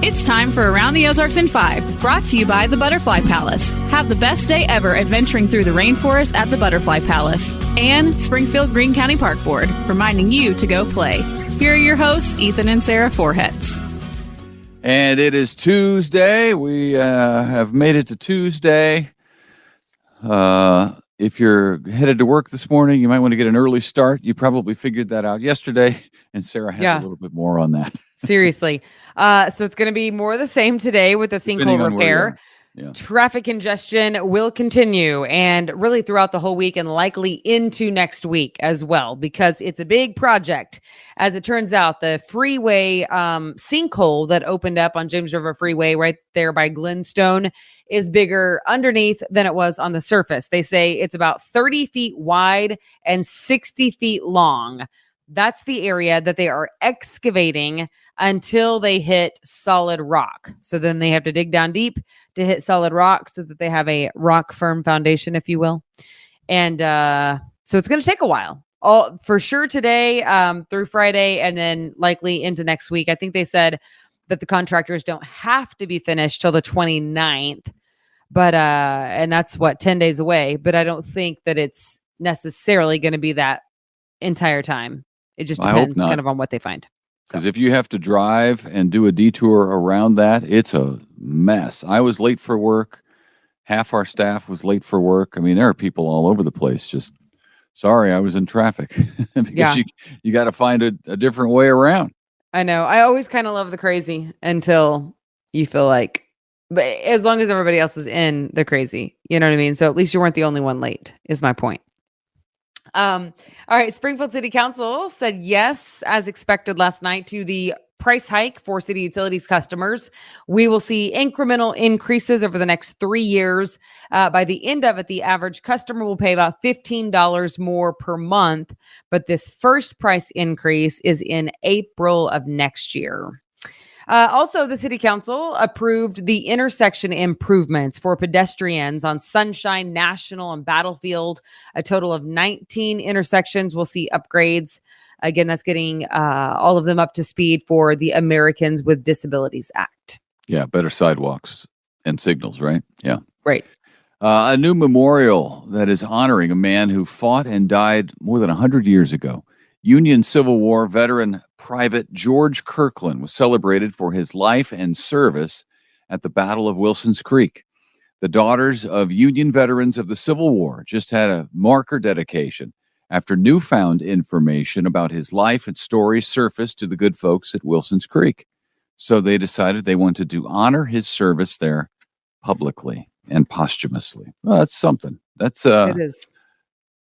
It's time for Around the Ozarks in 5, brought to you by the Butterfly Palace. Have the best day ever adventuring through the rainforest at the Butterfly Palace. And Springfield Greene County Park Board, reminding you to go play. Here are your hosts, Ethan and Sarah Forhetz. And it is Tuesday. We have made it to Tuesday. If you're headed to work this morning, you might want to get an early start. You probably figured that out yesterday, and Sarah has a little bit more on that. Seriously. So it's going to be more of the same today with the sinkhole repair. Yeah. Traffic congestion will continue and really throughout the whole week and likely into next week as well, because it's a big project. As it turns out, the freeway sinkhole that opened up on James River Freeway right there by Glenstone is bigger underneath than it was on the surface. They say it's about 30 feet wide and 60 feet long. That's the area that they are excavating until they hit solid rock. So then they have to dig down deep to hit solid rock so that they have a rock firm foundation, if you will. And so it's going to take a while. All for sure today through Friday and then likely into next week. I think they said that the contractors don't have to be finished till the 29th. But and that's 10 days away. But I don't think that it's necessarily going to be that entire time. It just depends kind of on what they find. Because if you have to drive and do a detour around that, it's a mess. I was late for work. Half our staff was late for work. I mean, there are people all over the place. Just sorry, I was in traffic. Because you got to find a different way around. I know. I always kind of love the crazy until you feel like, but as long as everybody else is in the crazy, you know what I mean? So at least you weren't the only one late, is my point. All right. Springfield City Council said yes, as expected last night, to the price hike for city utilities customers. We will see incremental increases over the next 3 years. By the end of it, the average customer will pay about $15 more per month. But this first price increase is in April of next year. Also, the city council approved the intersection improvements for pedestrians on Sunshine, National, and Battlefield. A total of 19 intersections will see upgrades. Again, that's getting all of them up to speed for the Americans with Disabilities Act. Yeah, better sidewalks and signals, right? Yeah. Right. A new memorial that is honoring a man who fought and died more than 100 years ago. Union Civil War veteran Private George Kirkland was celebrated for his life and service at the Battle of Wilson's Creek. The Daughters of Union Veterans of the Civil War just had a marker dedication after newfound information about his life and story surfaced to the good folks at Wilson's Creek. So they decided they wanted to honor his service there publicly and posthumously. Well, that's something. It is.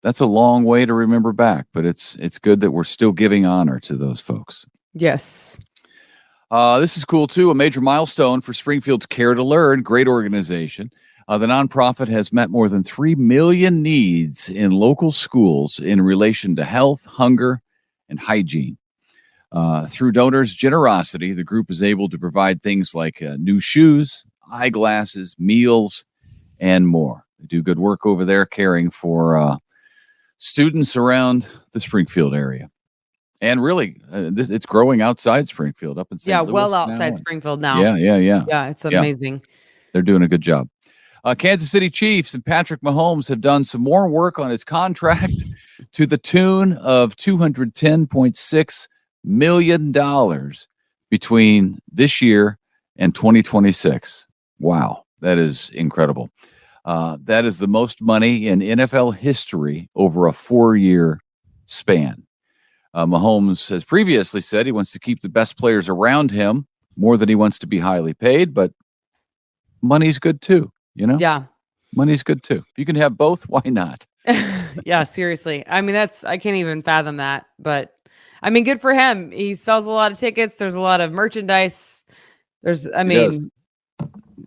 That's a long way to remember back, but it's good that we're still giving honor to those folks. Yes. This is cool, too. A major milestone for Springfield's Care to Learn. Great organization. The nonprofit has met more than 3 million needs in local schools in relation to health, hunger, and hygiene. Through donors' generosity, the group is able to provide things like new shoes, eyeglasses, meals, and more. They do good work over there caring for students around the Springfield area. And really, it's growing outside Springfield, up in St. Louis. Well outside Springfield now. Yeah. Yeah, it's amazing. They're doing a good job. Kansas City Chiefs and Patrick Mahomes have done some more work on his contract to the tune of $210.6 million between this year and 2026. Wow, that is incredible. That is the most money in NFL history over a 4-year span. Mahomes has previously said he wants to keep the best players around him more than he wants to be highly paid, but money's good too, you know? Yeah. Money's good too. If you can have both, why not? Yeah, seriously. I mean, I can't even fathom that, but I mean, good for him. He sells a lot of tickets. There's a lot of merchandise.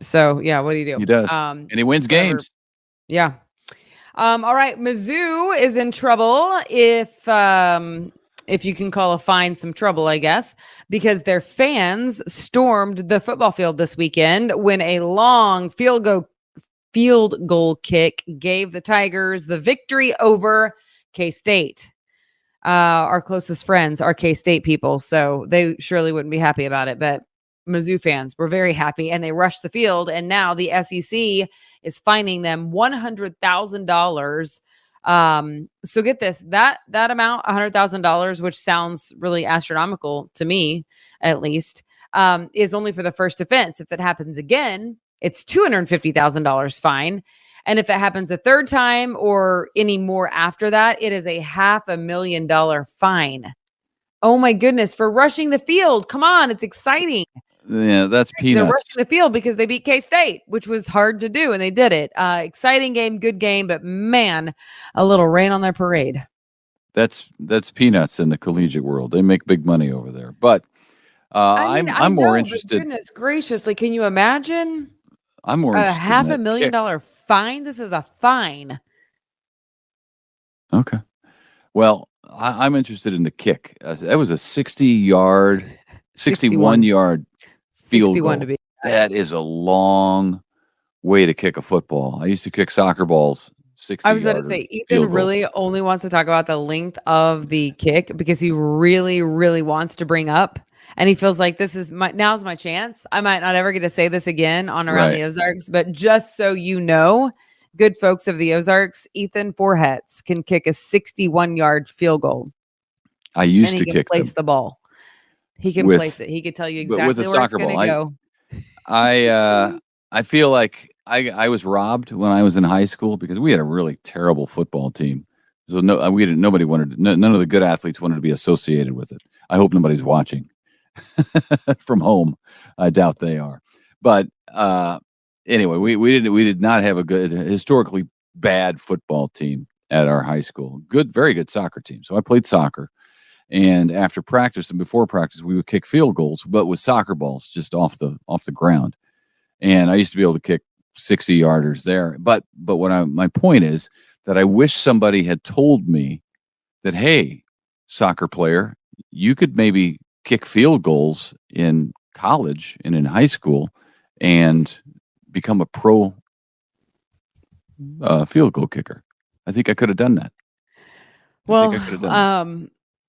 So yeah, what do you do? He does. And he wins games. Yeah. All right. Mizzou is in trouble if you can call a fine some trouble, I guess, because their fans stormed the football field this weekend when a long field goal kick gave the Tigers the victory over K-State. Our closest friends are K-State people, so they surely wouldn't be happy about it. But Mizzou fans were very happy, and they rushed the field. And now the SEC is fining them $100,000. So get this, that amount, $100,000, which sounds really astronomical to me, at least, is only for the first offense. If it happens again, it's $250,000 fine. And if it happens a third time or any more after that, it is a $500,000 fine. Oh my goodness, for rushing the field. Come on, it's exciting. Yeah, that's peanuts. They're rushing the field because they beat K-State, which was hard to do, and they did it. Exciting game, good game, but man, a little rain on their parade. That's peanuts in the collegiate world. They make big money over there. But I'm more interested. Goodness gracious, like, can you imagine? I'm more interested in $500,000 fine. This is a fine. Okay. Well, I'm interested in the kick. That was a 61-yard field goal. To be. That is a long way to kick a football. I used to kick soccer balls 60 I was about to say, Ethan really only wants to talk about the length of the kick because he really, really wants to bring up, and he feels like now's my chance. I might not ever get to say this again on Around the Ozarks, but just so you know, good folks of the Ozarks, Ethan Forhetz can kick a 61-yard field goal. I used to kick the ball. He can place it. He could tell you exactly where it's going to go. I feel like I was robbed when I was in high school because we had a really terrible football team. So nobody wanted none of the good athletes wanted to be associated with it. I hope nobody's watching from home. I doubt they are. But anyway, we did not have a good, historically bad football team at our high school. Very good soccer team. So I played soccer. And after practice and before practice, we would kick field goals, but with soccer balls just off the ground. And I used to be able to kick 60-yarders there. But my point is that I wish somebody had told me that, hey, soccer player, you could maybe kick field goals in college and in high school and become a pro field goal kicker. I think I could have done that. Well,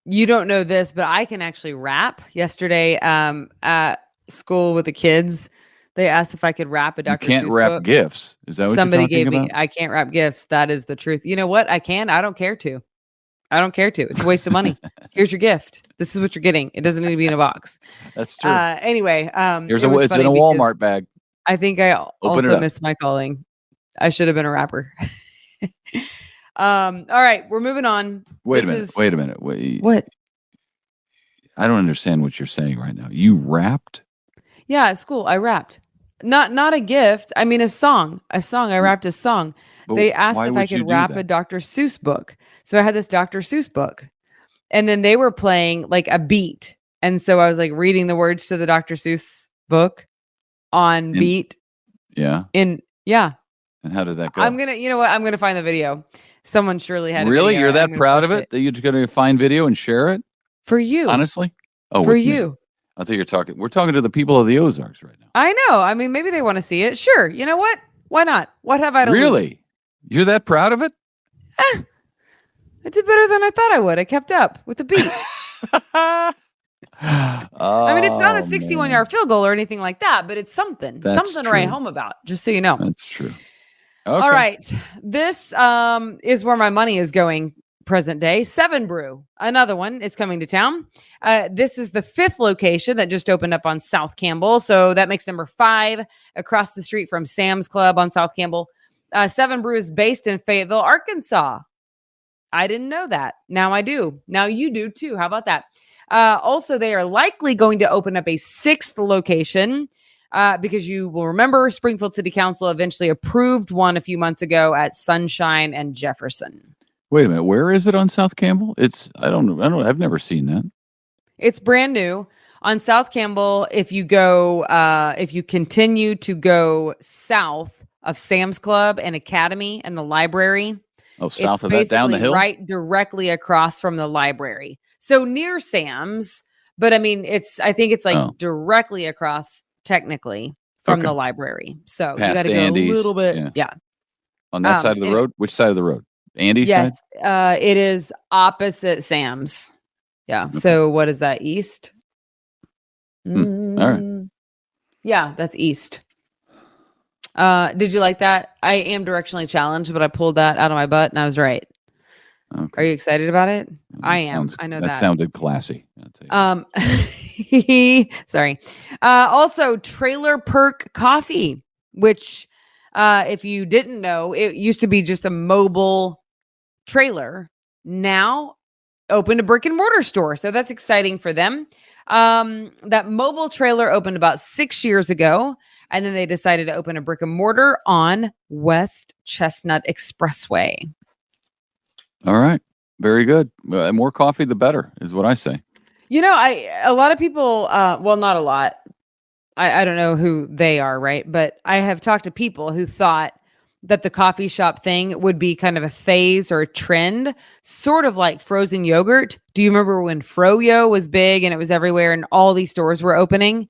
you don't know this, but I can actually rap. Yesterday at school with the kids, they asked if I could rap a Dr. Seuss book. You can't rap gifts. Is that what somebody you're talking gave me? about? I can't rap gifts. That is the truth. You know what? I can. I don't care to. It's a waste of money. Here's your gift. This is what you're getting. It doesn't need to be in a box. That's true. Anyway, it's in a Walmart bag. I think I also missed my calling. I should have been a rapper. All right, we're moving on. Wait a minute. What? I don't understand what you're saying right now. You rapped? Yeah, at school I rapped. Not a gift. I mean a song. I rapped a song. But they asked if I could rap a Dr. Seuss book. So I had this Dr. Seuss book. And then they were playing like a beat. And so I was like reading the words to the Dr. Seuss book on beat. Yeah. And how did that go? I'm gonna find the video. Someone surely had Really? You're that proud of it that you're gonna find video and share it? For you. Honestly? Oh, for you. Me. I think we're talking to the people of the Ozarks right now. I know. I mean, maybe they want to see it. Sure. You know what? Why not? What have I to lose? Really? You're that proud of it? I did better than I thought I would. I kept up with the beat. I mean, it's not a 61-yard field goal or anything like that, but it's something. Something to write home about, just so you know. That's true. Okay. All right. This is where my money is going present day. 7 Brew, another one is coming to town. This is the 5th location that just opened up on South Campbell. So that makes number 5 across the street from Sam's Club on South Campbell. 7 Brew is based in Fayetteville, Arkansas. I didn't know that. Now I do. Now you do too. How about that? Also, they are likely going to open up a 6th location because you will remember Springfield City Council eventually approved one a few months ago at Sunshine and Jefferson. Wait a minute. Where is it on South Campbell? I don't know. I've never seen that. It's brand new on South Campbell. If you continue to go south of Sam's Club and Academy and the library. Oh, south of that, down the hill? Right directly across from the library. So near Sam's, but I mean, I think it's directly across technically from the library. So past you got to go Andy's, a little bit. Yeah. On that side of the road? Which side of the road? Andy's side? Yes. It is opposite Sam's. Yeah. Okay. So what is that? East? All right. Yeah, that's east. Did you like that? I am directionally challenged, but I pulled that out of my butt and I was right. Okay. Are you excited about it? I That am. I know that that. sounded classy. I'll tell you. Sorry. Also, Trailer Perk Coffee, which, if you didn't know, it used to be just a mobile trailer. Now, opened a brick and mortar store, so that's exciting for them. That mobile trailer opened about 6 years ago, and then they decided to open a brick and mortar on West Chestnut Expressway. All right. Very good. More coffee, the better, is what I say. You know, a lot of people, well, not a lot. I don't know who they are, right? But I have talked to people who thought that the coffee shop thing would be kind of a phase or a trend, sort of like frozen yogurt. Do you remember when Froyo was big and it was everywhere and all these stores were opening?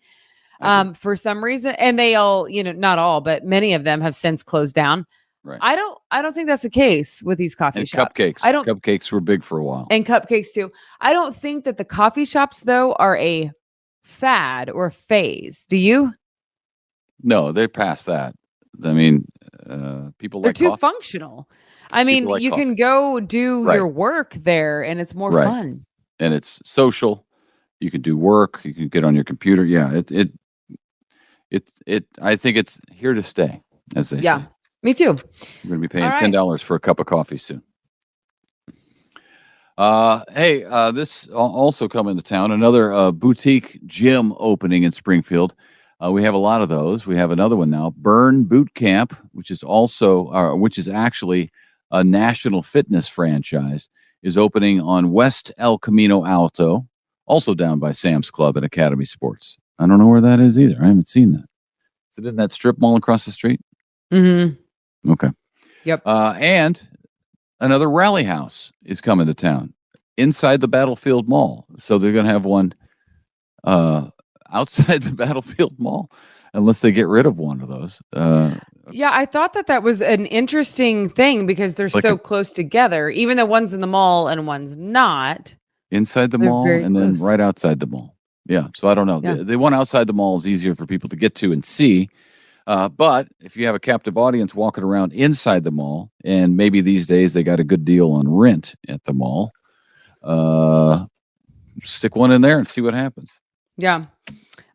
For some reason, and they all, not all, but many of them have since closed down. Right. I don't think that's the case with these coffee And shops. cupcakes. Cupcakes were big for a while. And cupcakes too. I don't think that the coffee shops though are a fad or phase. Do you? No, they're past that. I mean, people They're like too coffee. functional. I mean, like you coffee. can go do Right. your work there and it's more Right. fun. And it's social. You can do work. You can get on your computer. Yeah, I think it's here to stay, as they say. Me too. You're going to be paying $10 for a cup of coffee soon. Hey, this also coming to town. Another boutique gym opening in Springfield. We have a lot of those. We have another one now, Burn Boot Camp, which is actually a national fitness franchise, is opening on West El Camino Alto, also down by Sam's Club and Academy Sports. I don't know where that is either. I haven't seen that. Is it in that strip mall across the street? Mm-hmm. Okay. Yep. And another rally house is coming to town inside the Battlefield Mall. So they're going to have one outside the Battlefield Mall, unless they get rid of one of those. Yeah, I thought that was an interesting thing because they're so close together, even though one's in the mall and one's not. Inside the mall and then right outside the mall. Yeah, so I don't know. Yeah. The one outside the mall is easier for people to get to and see. But if you have a captive audience walking around inside the mall, and maybe these days they got a good deal on rent at the mall, stick one in there and see what happens. Yeah.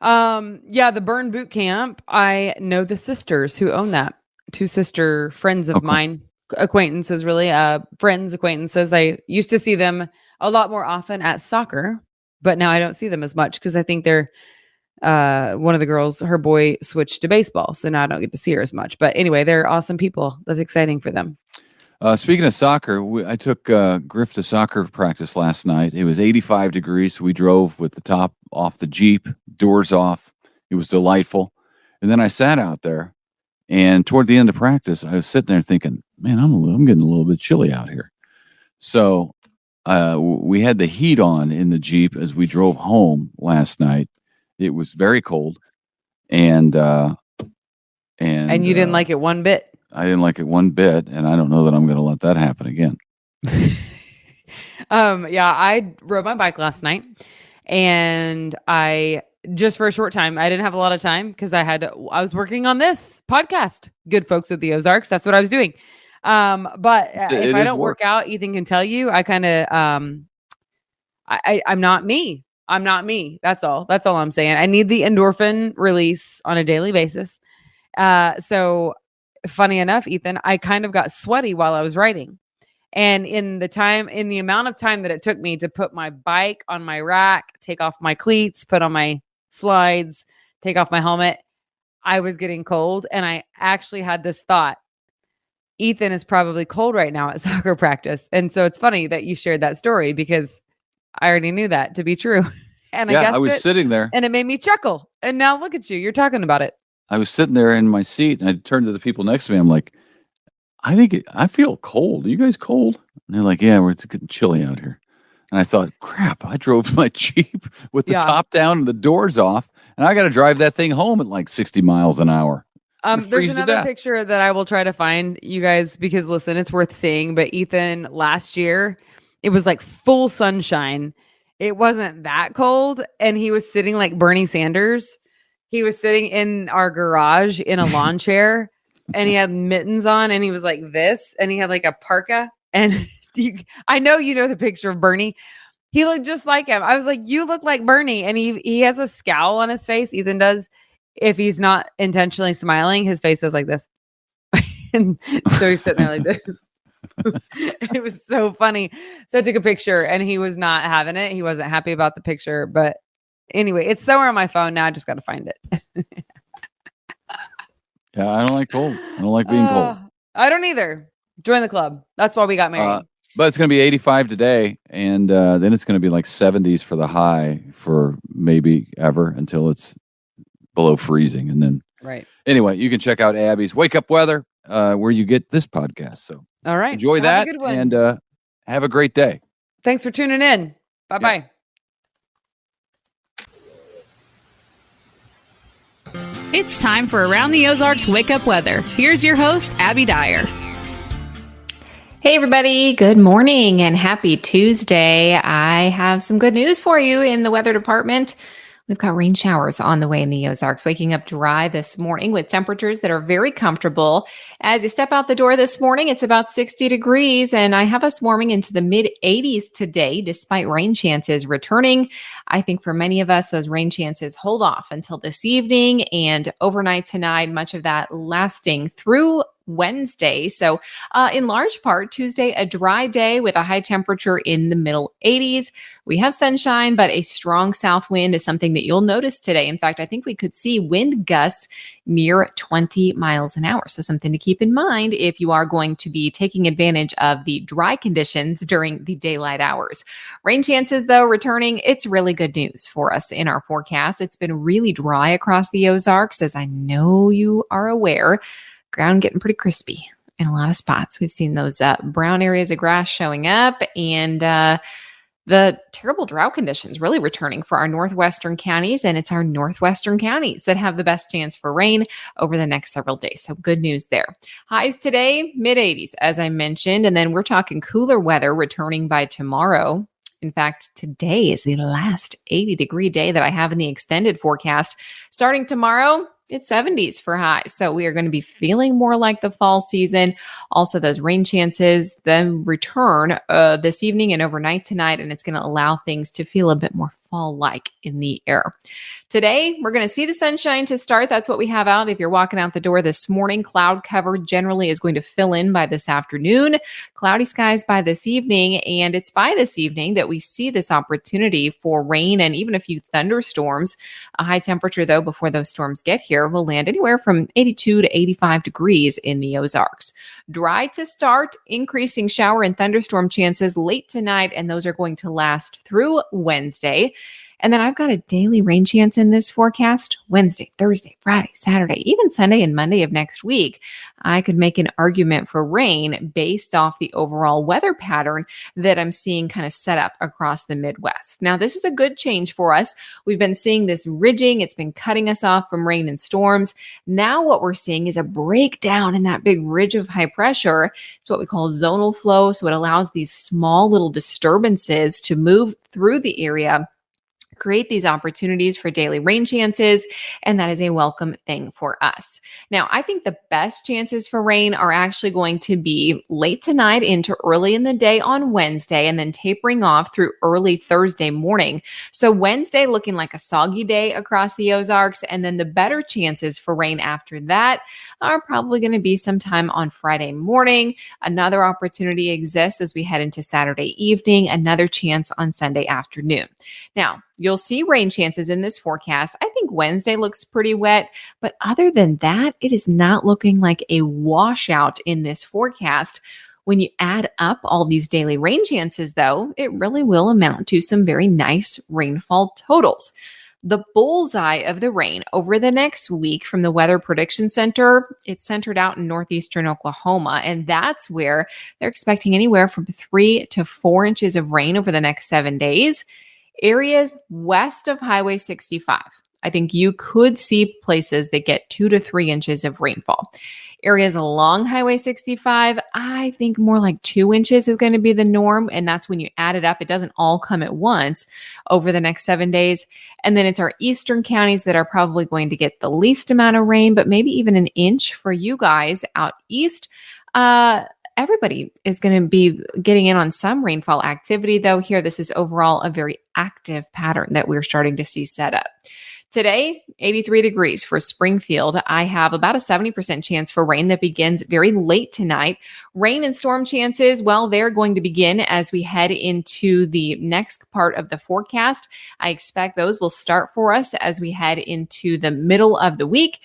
The Burn Boot Camp. I know the sisters who own that. Two sister friends of mine, acquaintances, really, acquaintances. I used to see them a lot more often at soccer, but now I don't see them as much because I think they're one of the girls, her boy switched to baseball, so now I don't get to see her as much. But anyway, they're awesome people. That's exciting for them. Speaking of soccer, I took Griff to soccer practice last night. It was 85 degrees. So we drove with the top off the Jeep, doors off. It was delightful. And then I sat out there, and toward the end of practice, I was sitting there thinking, man, I'm getting a little bit chilly out here. So we had the heat on in the Jeep as we drove home last night. It was very cold, and you didn't like it one bit. I didn't like it one bit, and I don't know that I'm going to let that happen again. I rode my bike last night, and I just for a short time. I didn't have a lot of time because I was working on this podcast. Good folks at the Ozarks. That's what I was doing. But if I don't work out, Ethan can tell you, I kind of I'm not me. I'm not me. That's all I'm saying. I need the endorphin release on a daily basis. So funny enough, Ethan, I kind of got sweaty while I was riding. And in the amount of time that it took me to put my bike on my rack, take off my cleats, put on my slides, take off my helmet, I was getting cold. And I actually had this thought, Ethan is probably cold right now at soccer practice. And so it's funny that you shared that story because I already knew that to be true. And I was sitting there and it made me chuckle. And now look at you. You're talking about it. I was sitting there in my seat and I turned to the people next to me. I'm like, I feel cold. Are you guys cold? And they're like, yeah, it's getting chilly out here. And I thought, crap, I drove my Jeep with the top down and the doors off. And I got to drive that thing home at like 60 miles an hour. There's another picture that I will try to find you guys because listen, it's worth seeing. But Ethan, last year, it was like full sunshine. It wasn't that cold. And he was sitting like Bernie Sanders he was sitting in our garage in a lawn chair and he had mittens on and he was like this and he had like a parka and I know you know the picture of Bernie. He looked just like him. I was like, you look like Bernie. And he has a scowl on his face. Ethan does. If he's not intentionally smiling, his face is like this. And so he's sitting there like this. It was so funny. So I took a picture and he was not having it. He wasn't happy about the picture. But anyway, it's somewhere on my phone now. I just got to find it. Yeah, I don't like cold. I don't like being cold. I don't either. Join the club. That's why we got married. But it's going to be 85 today, and then it's going to be like 70s for the high for maybe ever until it's below freezing. And then, right. Anyway, you can check out Abby's Wake Up Weather where you get this podcast. So all right. Enjoy that and have a great day. Thanks for tuning in. Bye-bye. It's time for Around the Ozarks Wake Up Weather. Here's your host, Abby Dyer. Hey, everybody. Good morning and happy Tuesday. I have some good news for you in the weather department. We've got rain showers on the way in the Ozarks, waking up dry this morning with temperatures that are very comfortable. As you step out the door this morning, it's about 60 degrees, and I have us warming into the mid-80s today, despite rain chances returning. I think for many of us, those rain chances hold off until this evening and overnight tonight, much of that lasting through Wednesday. So in large part, Tuesday, a dry day with a high temperature in the middle 80s. We have sunshine, but a strong south wind is something that you'll notice today. In fact, I think we could see wind gusts near 20 miles an hour. So something to keep in mind if you are going to be taking advantage of the dry conditions during the daylight hours. Rain chances, though, returning. It's really good news for us in our forecast. It's been really dry across the Ozarks, as I know you are aware. Ground getting pretty crispy in a lot of spots. We've seen those brown areas of grass showing up and the terrible drought conditions really returning for our northwestern counties. And it's our northwestern counties that have the best chance for rain over the next several days. So good news there. Highs today, mid-80s, as I mentioned. And then we're talking cooler weather returning by tomorrow. In fact, today is the last 80-degree day that I have in the extended forecast. Starting tomorrow, it's 70s for highs. So we are going to be feeling more like the fall season. Also, those rain chances then return this evening and overnight tonight, and it's going to allow things to feel a bit more fall-like in the air. Today, we're going to see the sunshine to start. That's what we have out. If you're walking out the door this morning, cloud cover generally is going to fill in by this afternoon. Cloudy skies by this evening, and it's by this evening that we see this opportunity for rain and even a few thunderstorms. A high temperature, though, before those storms get here will land anywhere from 82 to 85 degrees in the Ozarks. Dry to start, increasing shower and thunderstorm chances late tonight, and those are going to last through Wednesday. And then I've got a daily rain chance in this forecast Wednesday, Thursday, Friday, Saturday, even Sunday and Monday of next week. I could make an argument for rain based off the overall weather pattern that I'm seeing kind of set up across the Midwest. Now, this is a good change for us. We've been seeing this ridging. It's been cutting us off from rain and storms. Now what we're seeing is a breakdown in that big ridge of high pressure. It's what we call zonal flow. So it allows these small little disturbances to move through the area, create these opportunities for daily rain chances, and that is a welcome thing for us. Now, I think the best chances for rain are actually going to be late tonight into early in the day on Wednesday, and then tapering off through early Thursday morning. So Wednesday looking like a soggy day across the Ozarks, and then the better chances for rain after that are probably going to be sometime on Friday morning. Another opportunity exists as we head into Saturday evening, another chance on Sunday afternoon. Now, you'll see rain chances in this forecast. I think Wednesday looks pretty wet, but other than that, it is not looking like a washout in this forecast. When you add up all these daily rain chances, though, it really will amount to some very nice rainfall totals. The bullseye of the rain over the next week from the Weather Prediction Center, it's centered out in northeastern Oklahoma, and that's where they're expecting anywhere from 3 to 4 inches of rain over the next 7 days. Areas west of Highway 65, I think you could see places that get 2 to 3 inches of rainfall. Areas along Highway 65, I think more like 2 inches is going to be the norm. And that's when you add it up. It doesn't all come at once over the next 7 days. And then it's our eastern counties that are probably going to get the least amount of rain, but maybe even an inch for you guys out east. Everybody is going to be getting in on some rainfall activity, though. Here, this is overall a very active pattern that we're starting to see set up. Today, 83 degrees for Springfield. I have about a 70% chance for rain that begins very late tonight. Rain and storm chances, well, they're going to begin as we head into the next part of the forecast. I expect those will start for us as we head into the middle of the week.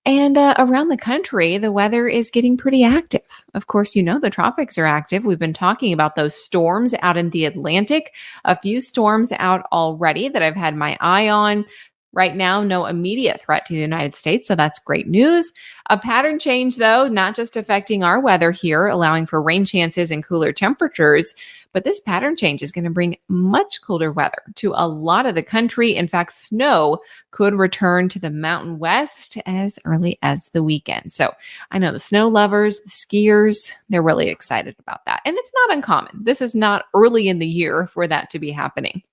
And around the country, the weather is getting pretty active. Of course, you know the tropics are active. We've been talking about those storms out in the Atlantic. A few storms out already that I've had my eye on. Right now, no immediate threat to the United States, so that's great news. A pattern change, though, not just affecting our weather here, allowing for rain chances and cooler temperatures, but this pattern change is going to bring much colder weather to a lot of the country. In fact, snow could return to the Mountain West as early as the weekend. So I know the snow lovers, the skiers, they're really excited about that. And it's not uncommon. This is not early in the year for that to be happening.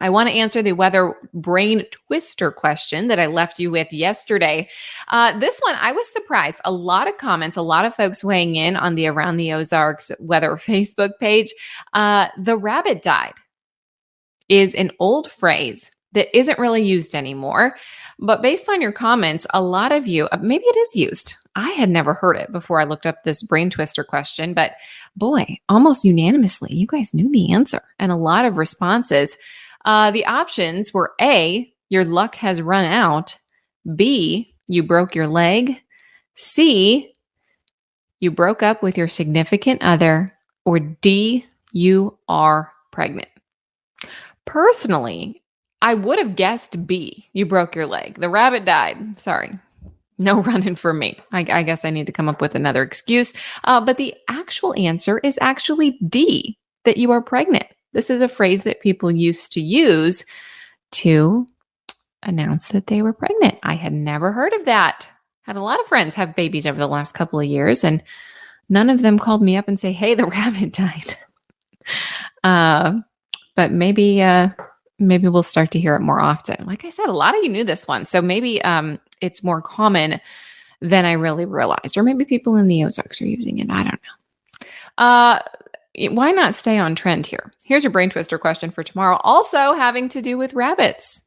I want to answer the weather brain twister question that I left you with yesterday. This one, I was surprised. A lot of comments, a lot of folks weighing in on the Around the Ozarks weather Facebook page. The rabbit died is an old phrase that isn't really used anymore. But based on your comments, a lot of you, maybe it is used. I had never heard it before I looked up this brain twister question, but boy, almost unanimously, you guys knew the answer. And a lot of responses. The options were A, your luck has run out. B, you broke your leg. C, you broke up with your significant other. Or D, you are pregnant. Personally, I would have guessed B, you broke your leg. The rabbit died. Sorry. No running for me. I guess I need to come up with another excuse. But the actual answer is actually D, that you are pregnant. This is a phrase that people used to use to announce that they were pregnant. I had never heard of that. Had a lot of friends have babies over the last couple of years, and none of them called me up and say, hey, the rabbit died. But maybe we'll start to hear it more often. Like I said, a lot of you knew this one. So maybe it's more common than I really realized. Or maybe people in the Ozarks are using it. I don't know. Why not stay on trend here? Here's your brain twister question for tomorrow, also having to do with rabbits.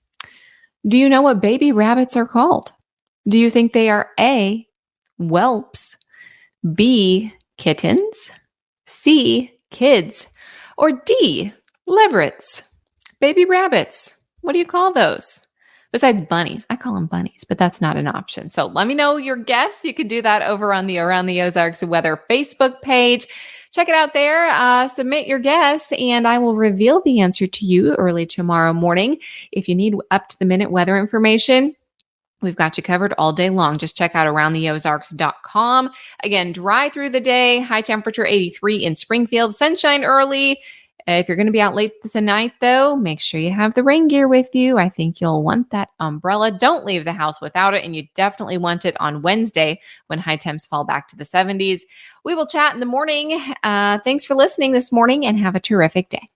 Do you know what baby rabbits are called? Do you think they are A, whelps, B, kittens, C, kids, or D, leverets? Baby rabbits. What do you call those? Besides bunnies. I call them bunnies, but that's not an option. So let me know your guess. You can do that over on the Around the Ozarks Weather Facebook page. Check it out there. Submit your guess, and I will reveal the answer to you early tomorrow morning. If you need up-to-the-minute weather information, we've got you covered all day long. Just check out aroundtheozarks.com. Again, dry through the day, high temperature 83 in Springfield, sunshine early. If you're going to be out late tonight, though, make sure you have the rain gear with you. I think you'll want that umbrella. Don't leave the house without it, and you definitely want it on Wednesday when high temps fall back to the 70s. We will chat in the morning. Thanks for listening this morning, and have a terrific day.